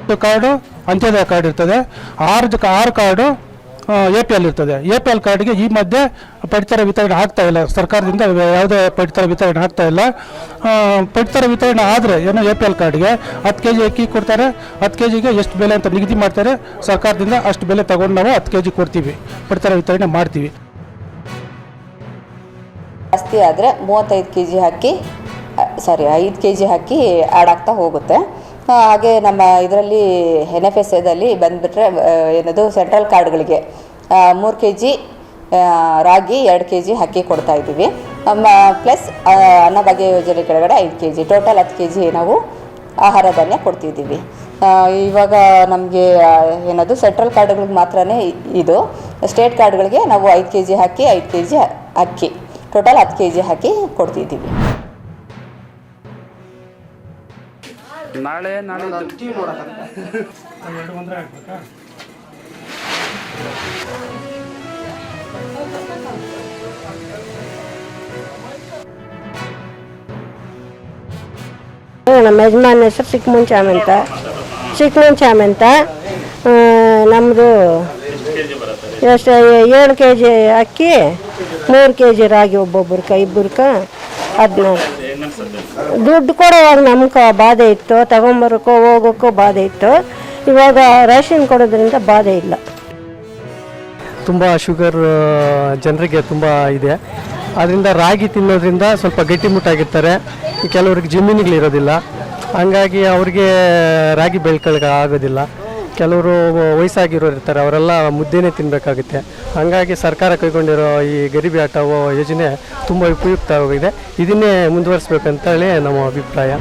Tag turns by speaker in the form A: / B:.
A: 8 card Antyodaya card ಇರ್ತದೆ, 6 card APL ಇರ್ತದೆ. APL ಕಾರ್ಡ್ಗೆ ಈ ಮಧ್ಯೆ ಪಡಿತರ ವಿತರಣೆ ಆಗ್ತಾ ಇಲ್ಲ, ಸರ್ಕಾರದಿಂದ ಯಾವುದೇ ಪಡಿತರ ವಿತರಣೆ ಆಗ್ತಾ ಇಲ್ಲ. ಪಡಿತರ ವಿತರಣೆ ಆದರೆ ಏನೋ APL ಕಾರ್ಡ್ಗೆ 10 kg ಅಕ್ಕಿ ಕೊಡ್ತಾರೆ, 10 kgಗೆ ಎಷ್ಟು ಬೆಲೆ ಅಂತ ನಿಗದಿ ಮಾಡ್ತಾರೆ, ಸರ್ಕಾರದಿಂದ ಅಷ್ಟು ಬೆಲೆ ತಗೊಂಡು ನಾವು 10 kg ಕೊಡ್ತೀವಿ, ಪಡಿತರ ವಿತರಣೆ ಮಾಡ್ತೀವಿ.
B: ಜಾಸ್ತಿ ಆದರೆ 35 kg ಅಕ್ಕಿ 5 kg ಅಕ್ಕಿ ಆ್ಯಡ್ ಆಗ್ತಾ ಹೋಗುತ್ತೆ. ಹಾಗೆ ನಮ್ಮ ಇದರಲ್ಲಿ NFSAದಲ್ಲಿ ಬಂದುಬಿಟ್ರೆ ಏನದು ಸೆಂಟ್ರಲ್ ಕಾರ್ಡ್ಗಳಿಗೆ 3 kg ರಾಗಿ 2 kg ಅಕ್ಕಿ ಕೊಡ್ತಾ ಇದ್ದೀವಿ. ಪ್ಲಸ್ ಅನ್ನಭಾಗ್ಯ ಯೋಜನೆ ಕೆಳಗಡೆ 5 kg, ಟೋಟಲ್ 10 kg ನಾವು ಆಹಾರ ಧಾನ್ಯ ಕೊಡ್ತಿದ್ದೀವಿ. ಇವಾಗ ನಮಗೆ ಏನದು ಸೆಂಟ್ರಲ್ ಕಾರ್ಡ್ಗಳಿಗೆ ಮಾತ್ರನೇ ಇದು, ಸ್ಟೇಟ್ ಕಾರ್ಡ್ಗಳಿಗೆ ನಾವು 5 kg ಅಕ್ಕಿ 5 kg ಅಕ್ಕಿ ಟೋಟಲ್ 10 kg ಅಕ್ಕಿ ಕೊಡ್ತಿದ್ದೀವಿ.
C: ನಾಳೆ
D: ನಮ್ಮ ಯಜಮಾನ ಹೆಸರು ಚಿಕ್ಕಮನ್ ಚಾಮ್ ಅಂತ. ನಮ್ಮದು ಎಷ್ಟು 7 kg ಅಕ್ಕಿ 3 kg ರಾಗಿ ಒಬ್ಬೊಬ್ರಕ ಇಬ್ಬರಕ 14. ದುಡ್ಡು ಕೊಡೋವಾಗ ನಮ್ಗೆ ಬಾಧೆ ಇತ್ತು, ತಗೊಂಬರೋಕ್ಕೋ ಹೋಗೋಕ್ಕೋ ಬಾಧೆ ಇತ್ತು. ಇವಾಗ ರೇಷನ್ ಕೊಡೋದ್ರಿಂದ ಬಾಧೆ ಇಲ್ಲ.
E: ತುಂಬ ಶುಗರ್ ಜನರಿಗೆ ತುಂಬ ಇದೆ, ಅದರಿಂದ ರಾಗಿ ತಿನ್ನೋದ್ರಿಂದ ಸ್ವಲ್ಪ ಗಟ್ಟಿಮುಟ್ಟಾಗಿರ್ತಾರೆ. ಕೆಲವ್ರಿಗೆ ಜಮೀನುಗಳಿರೋದಿಲ್ಲ, ಹಂಗಾಗಿ ಅವ್ರಿಗೆ ರಾಗಿ ಬೆಳ್ಕೊಳಕ್ಕೆ ಆಗೋದಿಲ್ಲ. ಕೆಲವರು ವಯಸ್ಸಾಗಿರೋರು ಇರ್ತಾರೆ, ಅವರೆಲ್ಲ ಮುದ್ದೆನೇ ತಿನ್ನಬೇಕಾಗುತ್ತೆ. ಹಾಗಾಗಿ ಸರ್ಕಾರ ಕೈಗೊಂಡಿರೋ ಈ ಗರೀಬಿ ಹಠಾವೋ ಯೋಜನೆ ತುಂಬ ಉಪಯುಕ್ತವಾಗಿದೆ. ಇದನ್ನೇ ಮುಂದುವರಿಸ್ಬೇಕಂತೇಳಿ ನಮ್ಮ ಅಭಿಪ್ರಾಯ.